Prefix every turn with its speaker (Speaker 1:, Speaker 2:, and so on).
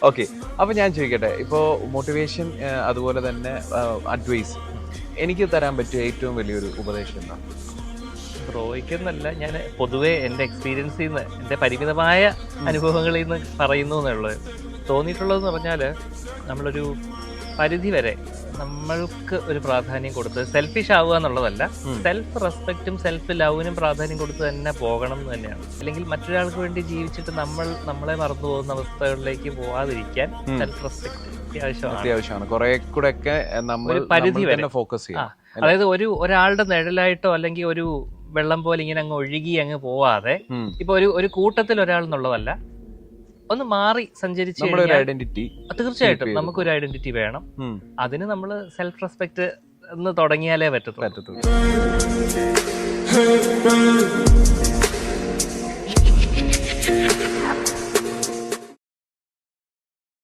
Speaker 1: Okay, അപ്പൊ ഞാൻ ചോദിക്കട്ടെ, ഇപ്പോ മോട്ടിവേഷൻ അതുപോലെ തന്നെ അഡ്വൈസ് എനിക്ക് തരാൻ പറ്റിയ ഏറ്റവും വലിയൊരു ഉപദേശം എന്താ?
Speaker 2: ബ്രോയ്ക്കെന്നല്ല, ഞാൻ പൊതുവെ എൻ്റെ എക്സ്പീരിയൻസിൽ നിന്ന്, എൻ്റെ പരിമിതമായ അനുഭവങ്ങളിൽ നിന്ന് പറയുന്നു എന്നുള്ളത്. തോന്നിയിട്ടുള്ളതെന്ന് പറഞ്ഞാൽ, നമ്മളൊരു പരിധി വരെ നമ്മൾക്ക് ഒരു പ്രാധാന്യം കൊടുത്ത് സെൽഫിഷ് ആവുക എന്നുള്ളതല്ല, സെൽഫ് റെസ്പെക്റ്റും സെൽഫ് ലവിനും പ്രാധാന്യം കൊടുത്ത് തന്നെ പോകണം എന്ന് തന്നെയാണ്. അല്ലെങ്കിൽ മറ്റൊരാൾക്ക് വേണ്ടി ജീവിച്ചിട്ട് നമ്മളെ മറന്നു പോകുന്ന അവസ്ഥകളിലേക്ക് പോവാതിരിക്കാൻ സെൽഫ് റെസ്പെക്ട്
Speaker 1: അത്യാവശ്യമാണ്. കുറെ കൂടെ ഒക്കെ നമ്മൾ
Speaker 2: പരിധി വരെ
Speaker 1: ഫോക്കസ് ചെയ്യാം.
Speaker 2: അതായത് ഒരാളുടെ നിഴലായിട്ടോ അല്ലെങ്കിൽ ഒരു വെള്ളം പോലെ ഇങ്ങനെ അങ്ങ് ഒഴുകി അങ്ങ് പോവാതെ, ഇപ്പൊ ഒരു കൂട്ടത്തിൽ ഒരാൾ എന്നുള്ളതല്ല, ഒന്ന് മാറി സഞ്ചരിച്ച് തീർച്ചയായിട്ടും നമുക്കൊരു ഐഡന്റിറ്റി വേണം. അതിന് നമ്മൾ സെൽഫ് റെസ്പെക്ട് എന്ന് തുടങ്ങിയാലേ പറ്റത്തുള്ളൂ.